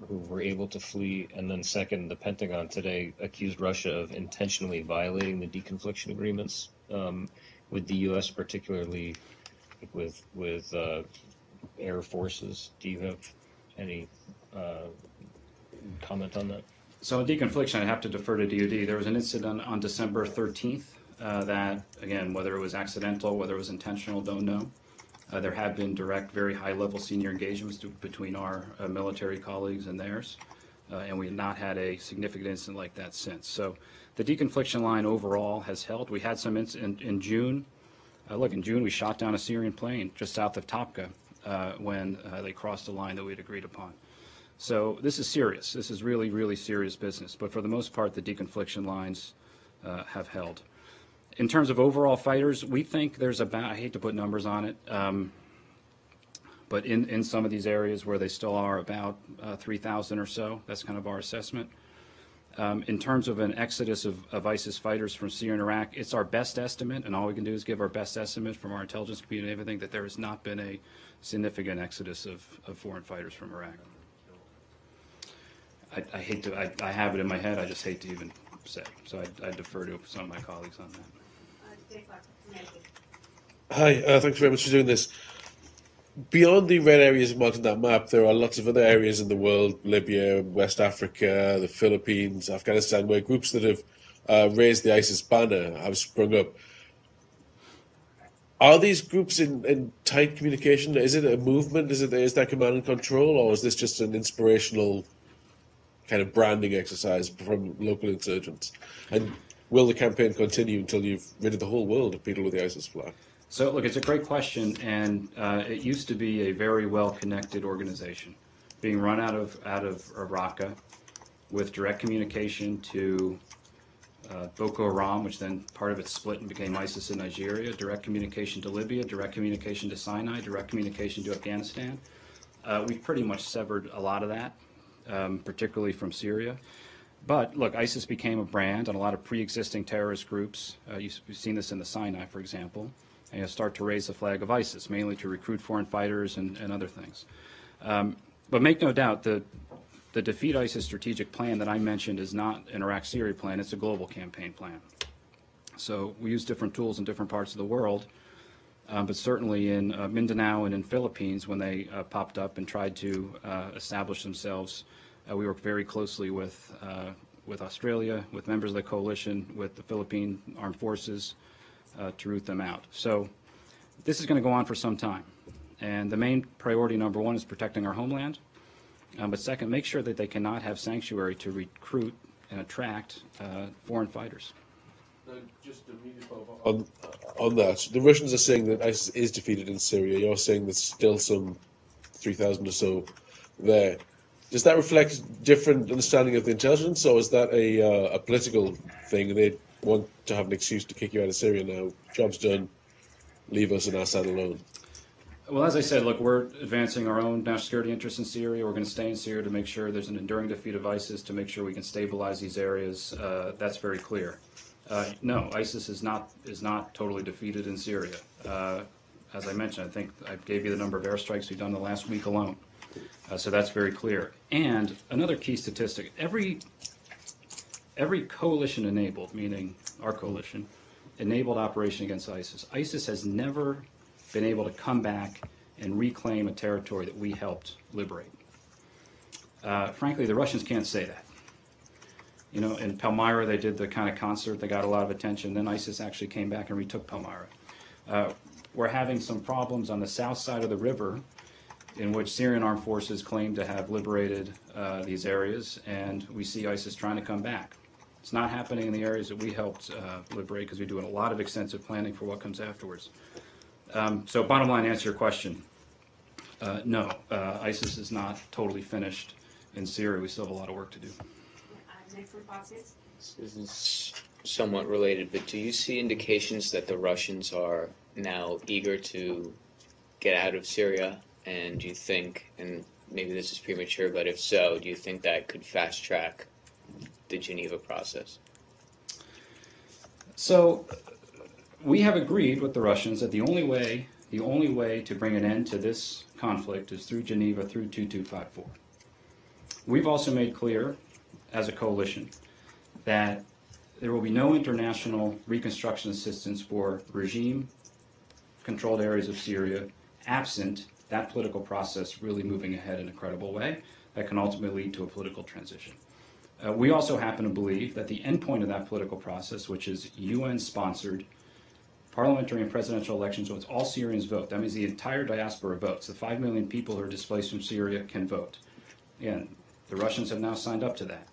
who were able to flee? And then second, the Pentagon today accused Russia of intentionally violating the deconfliction agreements with the U.S., particularly with air forces. Do you have any comment on that? So on deconfliction, I have to defer to DoD. There was an incident on December 13th that, again, whether it was accidental, whether it was intentional, don't know. There have been direct, very high-level senior engagements between our military colleagues and theirs, and we have not had a significant incident like that since. So the deconfliction line overall has held. We had some incident in June. In June we shot down a Syrian plane just south of Topka when they crossed the line that we had agreed upon. So this is serious. This is really, really serious business. But for the most part, the deconfliction lines have held. In terms of overall fighters, we think there's about, I hate to put numbers on it, but in some of these areas where they still are, about 3,000 or so. That's kind of our assessment. In terms of an exodus of ISIS fighters from Syria and Iraq, it's our best estimate, and all we can do is give our best estimate from our intelligence community and everything, that there has not been a significant exodus of foreign fighters from Iraq. I hate to, I have it in my head, I just hate to even say. So I defer to some of my colleagues on that. Hi, thanks very much for doing this. Beyond the red areas marked on that map, there are lots of other areas in the world, Libya, West Africa, the Philippines, Afghanistan, where groups that have raised the ISIS banner have sprung up. Are these groups in tight communication? Is it a movement? Is that command and control, or is this just an inspirational kind of branding exercise from local insurgents? And will the campaign continue until you've rid of the whole world of people with the ISIS flag? So, look, it's a great question, and it used to be a very well-connected organization, being run out of Raqqa, with direct communication to Boko Haram, which then part of it split and became ISIS in Nigeria, direct communication to Libya, direct communication to Sinai, direct communication to Afghanistan. We've pretty much severed a lot of that, particularly from Syria. But, look, ISIS became a brand, and a lot of pre-existing terrorist groups, you've seen this in the Sinai, for example, and start to raise the flag of ISIS, mainly to recruit foreign fighters and other things. But make no doubt, the Defeat ISIS strategic plan that I mentioned is not an Iraq-Syria plan, it's a global campaign plan. So we use different tools in different parts of the world, but certainly in Mindanao and in Philippines, when they popped up and tried to establish themselves, we worked very closely with with Australia, with members of the coalition, with the Philippine Armed Forces to root them out. So this is going to go on for some time. And the main priority, number one, is protecting our homeland. But second, make sure that they cannot have sanctuary to recruit and attract foreign fighters. Just on that, the Russians are saying that ISIS is defeated in Syria. You're saying there's still some 3,000 or so there. Does that reflect different understanding of the intelligence, or is that a political thing? They want to have an excuse to kick you out of Syria now. Job's done. Leave us and Assad alone. Well, as I said, look, we're advancing our own national security interests in Syria. We're going to stay in Syria to make sure there's an enduring defeat of ISIS, to make sure we can stabilize these areas. That's very clear. No, ISIS is not totally defeated in Syria. As I mentioned, I think I gave you the number of airstrikes we've done the last week alone. So that's very clear. And another key statistic, every coalition-enabled, meaning our coalition, enabled operation against ISIS, ISIS has never been able to come back and reclaim a territory that we helped liberate. Frankly, the Russians can't say that. You know, in Palmyra, they did the kind of concert that got a lot of attention. Then ISIS actually came back and retook Palmyra. We're having some problems on the south side of the river, in which Syrian armed forces claim to have liberated these areas, and we see ISIS trying to come back. It's not happening in the areas that we helped liberate, because we're doing a lot of extensive planning for what comes afterwards. So bottom line, answer your question, no, ISIS is not totally finished in Syria. We still have a lot of work to do. This is somewhat related, but do you see indications that the Russians are now eager to get out of Syria? And do you think, and maybe this is premature, but if so, do you think that could fast track the Geneva process? So we have agreed with the Russians that the only way to bring an end to this conflict is through Geneva, through 2254. We've also made clear, as a coalition, that there will be no international reconstruction assistance for regime-controlled areas of Syria absent that political process really moving ahead in a credible way that can ultimately lead to a political transition. We also happen to believe that the endpoint of that political process, which is UN-sponsored parliamentary and presidential elections in which all Syrians vote, that means the entire diaspora votes. The 5 million people who are displaced from Syria can vote. And the Russians have now signed up to that.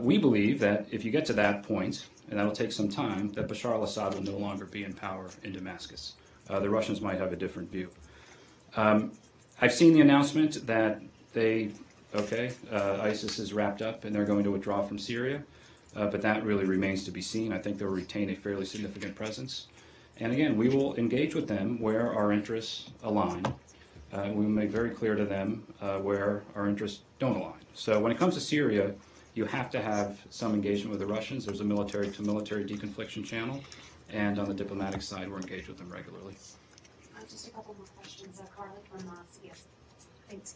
We believe that if you get to that point, and that'll take some time, that Bashar al-Assad will no longer be in power in Damascus. The Russians might have a different view. I've seen the announcement that ISIS is wrapped up and they're going to withdraw from Syria, but that really remains to be seen. I think they'll retain a fairly significant presence. And again, we will engage with them where our interests align. We will make very clear to them where our interests don't align. So when it comes to Syria, you have to have some engagement with the Russians. There's a military-to-military deconfliction channel, and on the diplomatic side, we're engaged with them regularly. Just a couple more questions. Carly from CS. Thanks.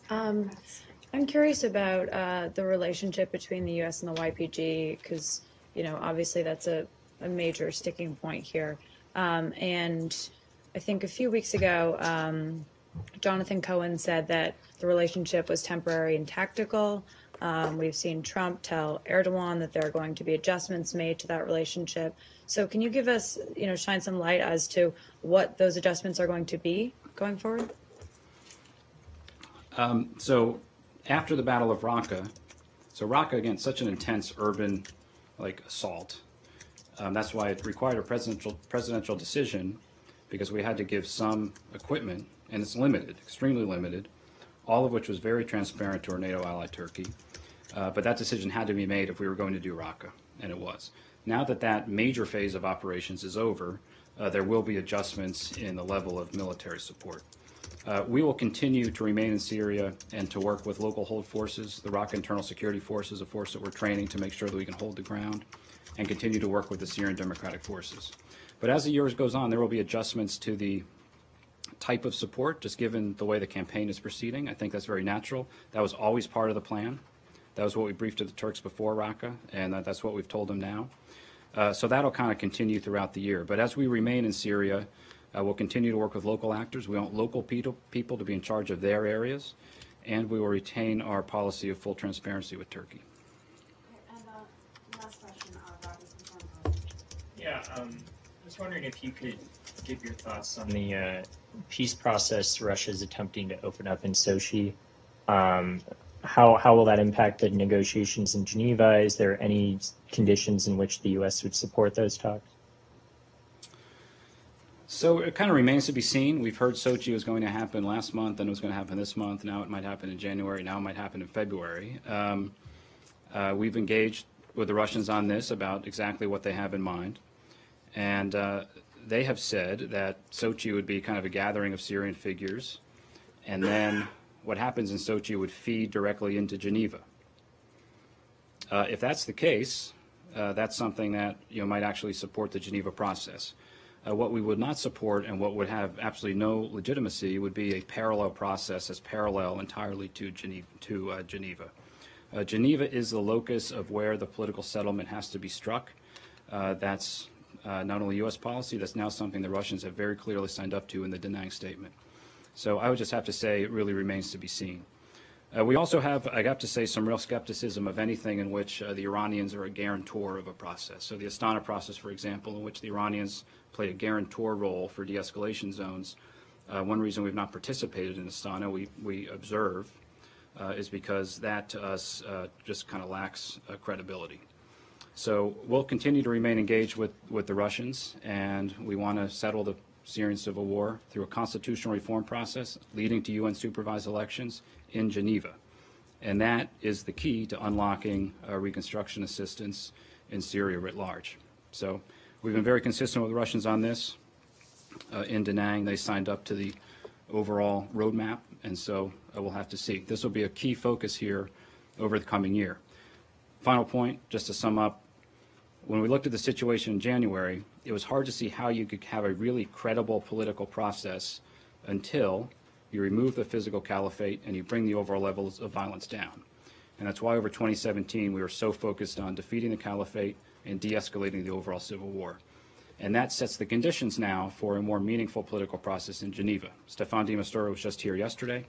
I'm curious about the relationship between the U.S. and the YPG, because, you know, obviously that's a major sticking point here. And I think a few weeks ago, Jonathan Cohen said that the relationship was temporary and tactical. We've seen Trump tell Erdogan that there are going to be adjustments made to that relationship. So can you give us, you know, shine some light as to what those adjustments are going to be going forward? So after the Battle of Raqqa, again, such an intense urban assault. That's why it required a presidential decision, because we had to give some equipment, and it's limited, extremely limited, all of which was very transparent to our NATO ally Turkey. But that decision had to be made if we were going to do Raqqa, and it was. Now that that major phase of operations is over, there will be adjustments in the level of military support. We will continue to remain in Syria and to work with local hold forces. The Raqqa Internal Security Force is a force that we're training to make sure that we can hold the ground, and continue to work with the Syrian Democratic Forces. But as the years goes on, there will be adjustments to the type of support, just given the way the campaign is proceeding. I think that's very natural. That was always part of the plan. That was what we briefed to the Turks before Raqqa, and that's what we've told them now. So that'll kind of continue throughout the year. But as we remain in Syria, we'll continue to work with local actors. We want local people to be in charge of their areas, and we will retain our policy of full transparency with Turkey. And Yeah, I was wondering if you could give your thoughts on the peace process Russia's attempting to open up in Sochi. How will that impact the negotiations in Geneva? Is there any conditions in which the U.S. would support those talks? So it kind of remains to be seen. We've heard Sochi was going to happen last month, and it was going to happen this month. Now it might happen in January. Now it might happen in February. We've engaged with the Russians on this about exactly what they have in mind. And they have said that Sochi would be kind of a gathering of Syrian figures. And then what happens in Sochi would feed directly into Geneva. If that's the case, that's something that might actually support the Geneva process. What we would not support and what would have absolutely no legitimacy would be a parallel process as parallel entirely to Geneva. Geneva is the locus of where the political settlement has to be struck. That's not only U.S. policy, that's now something the Russians have very clearly signed up to in the denying statement. So I would just have to say it really remains to be seen. We also have, I have to say, some real skepticism of anything in which the Iranians are a guarantor of a process. So the Astana process, for example, in which the Iranians play a guarantor role for de-escalation zones. One reason we've not participated in Astana, we observe, is because that to us just kind of lacks credibility. So we'll continue to remain engaged with the Russians, and we want to settle the Syrian civil war through a constitutional reform process leading to UN-supervised elections in Geneva. And that is the key to unlocking reconstruction assistance in Syria writ large. So we've been very consistent with the Russians on this. In Da Nang, they signed up to the overall roadmap, and so we'll have to see. This will be a key focus here over the coming year. Final point, just to sum up, when we looked at the situation in January, it was hard to see how you could have a really credible political process until you remove the physical caliphate and you bring the overall levels of violence down. And that's why over 2017 we were so focused on defeating the caliphate and de-escalating the overall civil war. And that sets the conditions now for a more meaningful political process in Geneva. Staffan de Mistura was just here yesterday.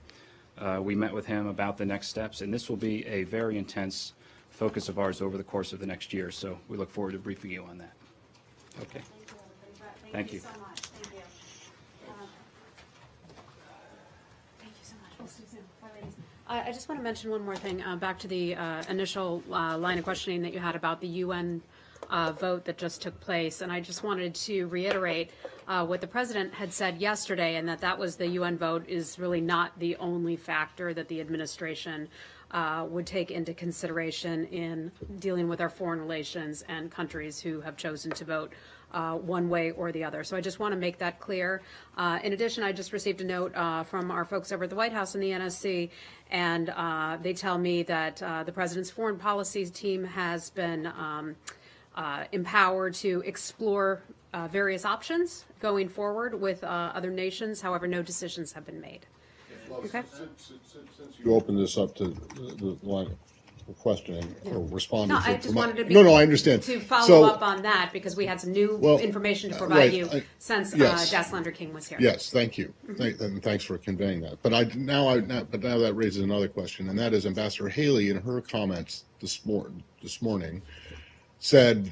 We met with him about the next steps, and this will be a very intense focus of ours over the course of the next year. So we look forward to briefing you on that. Okay. Thank you. So much. Thank you. Thank you so much. We'll see you soon. Bye, ladies. I just want to mention one more thing, back to the initial line of questioning that you had about the UN vote that just took place. And I just wanted to reiterate what the president had said yesterday, and that was the UN vote is really not the only factor that the administration would take into consideration in dealing with our foreign relations and countries who have chosen to vote one way or the other. So I just want to make that clear. In addition, I just received a note from our folks over at the White House and the NSC, and they tell me that the president's foreign policy team has been empowered to explore various options going forward with other nations. However, no decisions have been made. Okay. Since you opened this up to the line of questioning or responding No, to I just wanted to be, no, I understand. To follow up on that because we had some new information to provide you since Daslander King was here. Yes, thank you, and thanks for conveying that. But now that raises another question, and that is Ambassador Haley in her comments this morning said,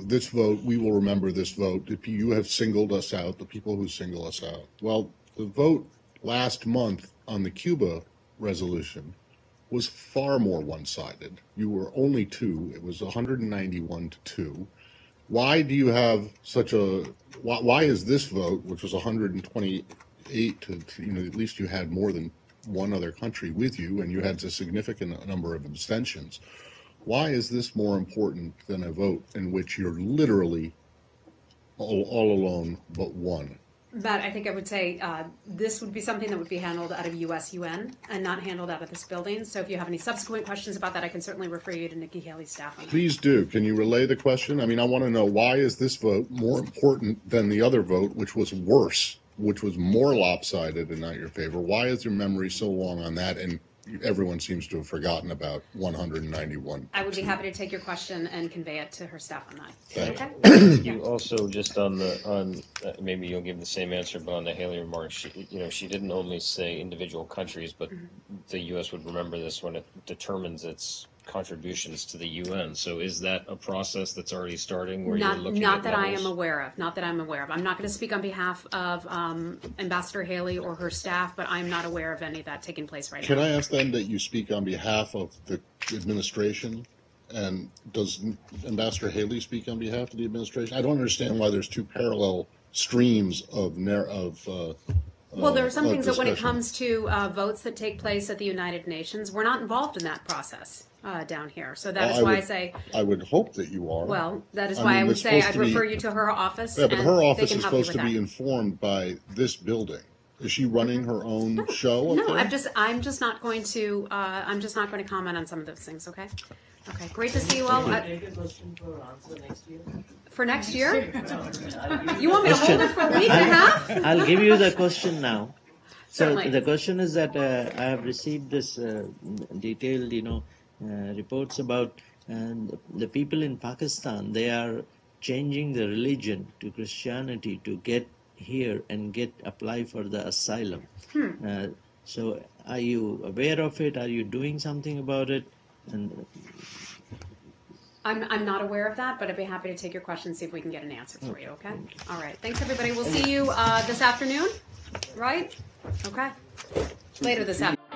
this vote, we will remember this vote. You have singled us out, the people who single us out. Well, the vote last month on the Cuba resolution was far more one-sided. You were only two. It was 191 to 2. Why do you have why is this vote, which was 128 to at least you had more than one other country with you, and you had a significant number of abstentions. Why is this more important than a vote in which you're literally all alone but one? But I think I would say this would be something that would be handled out of U.S. UN and not handled out of this building. So if you have any subsequent questions about that, I can certainly refer you to Nikki Haley's staff on that. Please do. Can you relay the question? I mean, I want to know, why is this vote more important than the other vote, which was worse, which was more lopsided and not your favor? Why is your memory so long on that? And everyone seems to have forgotten about 191. I would be happy to take your question and convey it to her staff on that. Thank you. Also, just on maybe you'll give the same answer, but on the Haley remarks, she didn't only say individual countries, but the U.S. would remember this when it determines its contributions to the UN. So is that a process that's already starting where you're looking Not at that I levels? am aware of. Not that I'm aware of. I'm not going to speak on behalf of Ambassador Haley or her staff, but I'm not aware of any of that taking place right Can now. I ask then that you speak on behalf of the administration? And does Ambassador Haley speak on behalf of the administration? I don't understand why there's two parallel streams of Well, there are some things that when it discussion. comes to votes that take place at the United Nations, we're not involved in that process down here. So that is why I say, I would hope that you are. well, that is I why mean, I would it's say supposed I'd to be- refer you to her office. Yeah, but and her they office can is help you supposed to with be that. informed by this building. Is she running her own show? up No, there? I'm just not going to comment on some of those things. Okay. Okay. Great to see you all. Take a question for answer next year. For next year, you want me to hold it for a week and a half? I'll give you the question now. So Certainly. the question is that I have received this detailed, reports about the people in Pakistan. They are changing the religion to Christianity to get here and apply for the asylum. So are you aware of it? Are you doing something about it? And I'm not aware of that, but I'd be happy to take your question, see if we can get an answer for you. Okay. All right. Thanks, everybody. We'll see you this afternoon. Right? Okay. Later this afternoon.